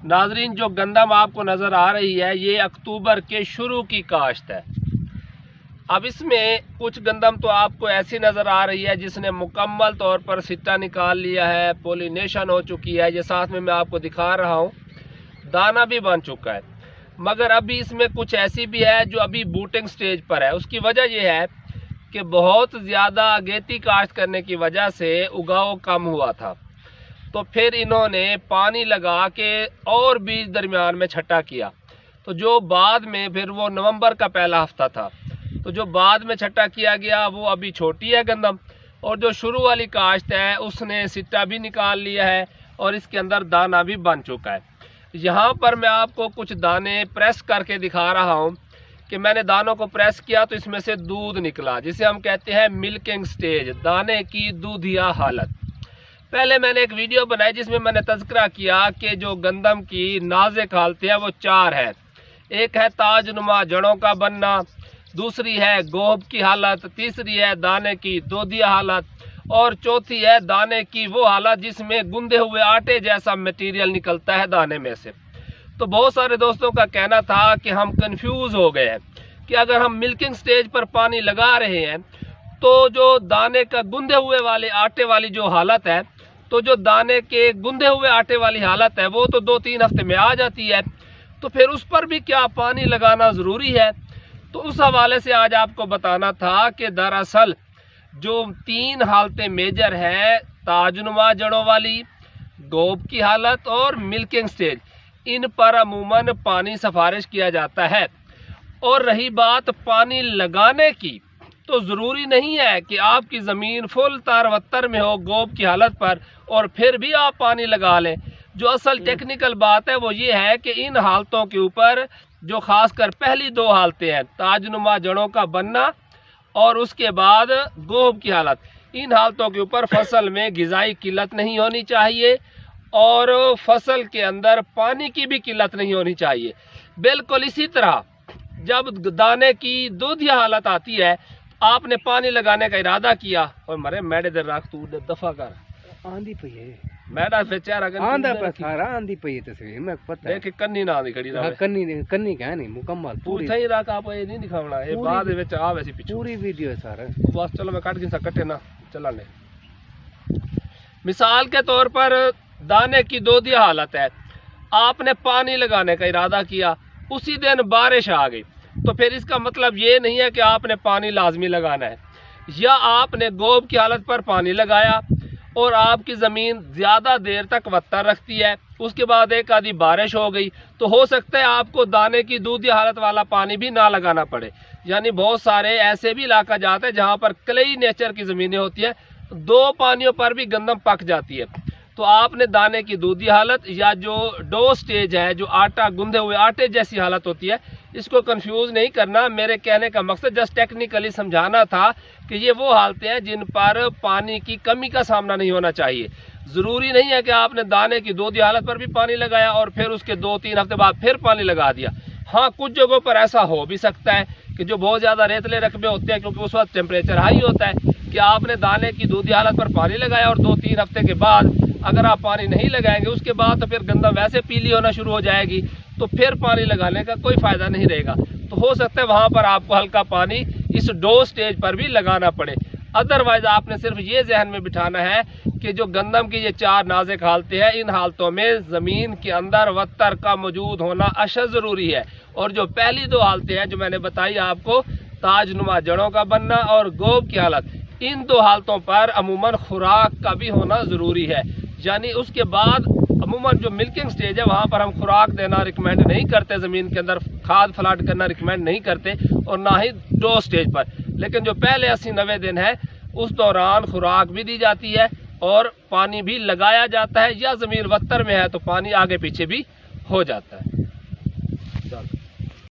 ناظرین جو گندم آپ کو نظر آ رہی ہے یہ اکتوبر کے شروع کی کاشت ہے۔ اب اس میں کچھ گندم تو آپ کو ایسی نظر آ رہی ہے جس نے مکمل طور پر سٹا نکال لیا ہے، پولینیشن ہو چکی ہے، یہ ساتھ میں آپ کو دکھا رہا ہوں، دانہ بھی بن چکا ہے۔ مگر ابھی اس میں کچھ ایسی بھی ہے جو ابھی بوٹنگ سٹیج پر ہے۔ اس کی وجہ یہ ہے کہ بہت زیادہ اگیتی کاشت کرنے کی وجہ سے اگاؤ کم ہوا تھا، تو پھر انہوں نے پانی لگا کے اور بیج درمیان میں چھٹا کیا، تو جو بعد میں پھر وہ نومبر کا پہلا ہفتہ تھا، تو جو بعد میں چھٹا کیا گیا وہ ابھی چھوٹی ہے گندم، اور جو شروع والی کاشت ہے اس نے سٹا بھی نکال لیا ہے اور اس کے اندر دانہ بھی بن چکا ہے۔ یہاں پر میں آپ کو کچھ دانے پریس کر کے دکھا رہا ہوں کہ میں نے دانوں کو پریس کیا تو اس میں سے دودھ نکلا، جسے ہم کہتے ہیں ملکنگ سٹیج، دانے کی دودھیا حالت۔ پہلے میں نے ایک ویڈیو بنائی جس میں نے تذکرہ کیا کہ جو گندم کی نازک حالتیں ہیں وہ 4 ہے۔ ایک ہے تاج نما جڑوں کا بننا، دوسری ہے گوبھ کی حالت، تیسری ہے دانے کی دودھیا حالت، اور چوتھی ہے دانے کی وہ حالت جس میں گندے ہوئے آٹے جیسا میٹیریل نکلتا ہے دانے میں سے۔ تو بہت سارے دوستوں کا کہنا تھا کہ ہم کنفیوز ہو گئے ہیں کہ اگر ہم ملکنگ سٹیج پر پانی لگا رہے ہیں تو جو دانے کا گندے ہوئے والے آٹے والی جو حالت ہے، تو جو دانے کے گندے ہوئے آٹے والی حالت ہے وہ تو 2-3 ہفتے میں آ جاتی ہے، تو پھر اس پر بھی کیا پانی لگانا ضروری ہے؟ تو اس حوالے سے آج آپ کو بتانا تھا کہ دراصل جو 3 حالتیں میجر ہیں، تاج نما جڑوں والی، گوبھ کی حالت اور ملکنگ سٹیج، ان پر عموماً پانی سفارش کیا جاتا ہے۔ اور رہی بات پانی لگانے کی، تو ضروری نہیں ہے کہ آپ کی زمین فل تار میں ہو گوبھ کی حالت پر اور پھر بھی آپ پانی لگا لیں۔ جو اصل ٹیکنیکل بات ہے وہ یہ ہے کہ ان حالتوں کے اوپر جو خاص کر پہلی 2 حالتیں ہیں، تاج نما جڑوں کا بننا اور اس کے بعد گوبھ کی حالت، ان حالتوں کے اوپر فصل میں غذائی قلت نہیں ہونی چاہیے اور فصل کے اندر پانی کی بھی قلت نہیں ہونی چاہیے۔ بالکل اسی طرح جب دانے کی دودھیا حالت آتی ہے، آپ نے پانی لگانے کا ارادہ کیا، اور مرے میڈے در رکھ تو دفع کر آندھی پئی ہے، میڈا پہ چہرہ کر آندھا پہ سارا آندھی پئی ہے تصویر میں پتہ ہے، دیکھ کنی نہ آندھی کھڑی رہے، کنی کہہ نہیں مکمل پوری صحیح رکھ، آپ یہ نہیں دکھاونا، یہ بعد وچ آ ویسی پیچھے پوری ویڈیو ہے سارا۔ بس چلو میں کٹ گنسا کٹے نہ چلا لے۔ مثال کے طور پر دانے کی دودھیا حالت ہے، آپ نے پانی لگانے کا ارادہ کیا، اسی دن بارش آ گئی، تو پھر اس کا مطلب یہ نہیں ہے کہ آپ نے پانی لازمی لگانا ہے، یا آپ نے گوبھ کی حالت پر پانی لگایا اور آپ کی زمین زیادہ دیر تک وتر رکھتی ہے، اس کے بعد ایک آدھی بارش ہو گئی تو ہو سکتا ہے آپ کو دانے کی دودھیا حالت والا پانی بھی نہ لگانا پڑے۔ یعنی بہت سارے ایسے بھی علاقہ جاتے ہیں جہاں پر کلئی نیچر کی زمینیں ہوتی ہیں، 2 پانیوں پر بھی گندم پک جاتی ہے، تو آپ نے دانے کی دودھیا حالت یا جو ڈو سٹیج ہے، جو آٹا گندے ہوئے آٹے جیسی حالت ہوتی ہے، اس کو کنفیوز نہیں کرنا۔ میرے کہنے کا مقصد جسٹ ٹیکنیکلی سمجھانا تھا کہ یہ وہ حالتیں ہیں جن پر پانی کی کمی کا سامنا نہیں ہونا چاہیے۔ ضروری نہیں ہے کہ آپ نے دانے کی دودھیا حالت پر بھی پانی لگایا اور پھر اس کے 2-3 ہفتے بعد پھر پانی لگا دیا۔ ہاں کچھ جگہوں پر ایسا ہو بھی سکتا ہے کہ جو بہت زیادہ ریتلے رقبے ہوتے ہیں، کیونکہ اس وقت ٹیمپریچر ہائی ہوتا ہے، کہ آپ نے دانے کی دودھیا حالت پر پانی لگایا اور 2-3 ہفتے کے بعد اگر آپ پانی نہیں لگائیں گے، اس کے بعد تو پھر گندم ویسے پیلی ہونا شروع ہو جائے گی، تو پھر پانی لگانے کا کوئی فائدہ نہیں رہے گا۔ تو ہو سکتا ہے وہاں پر آپ کو ہلکا پانی اس ڈو سٹیج پر بھی لگانا پڑے۔ ادروائز آپ نے صرف یہ ذہن میں بٹھانا ہے کہ جو گندم کی یہ 4 نازک حالتیں ہیں، ان حالتوں میں زمین کے اندر وتر کا موجود ہونا اشد ضروری ہے، اور جو پہلی 2 حالتیں ہیں جو میں نے بتائی آپ کو، تاج نما جڑوں کا بننا اور گوبھ کی حالت، ان 2 حالتوں پر عموماً خوراک کا بھی ہونا ضروری ہے۔ یعنی اس کے بعد عموماً جو ملکنگ سٹیج ہے وہاں پر ہم خوراک دینا ریکمینڈ نہیں کرتے، زمین کے اندر کھاد فلاٹ کرنا ریکمینڈ نہیں کرتے، اور نہ ہی ڈو سٹیج پر، لیکن جو پہلے 80-90 دن ہے اس دوران خوراک بھی دی جاتی ہے اور پانی بھی لگایا جاتا ہے، یا زمین وتر میں ہے تو پانی آگے پیچھے بھی ہو جاتا ہے۔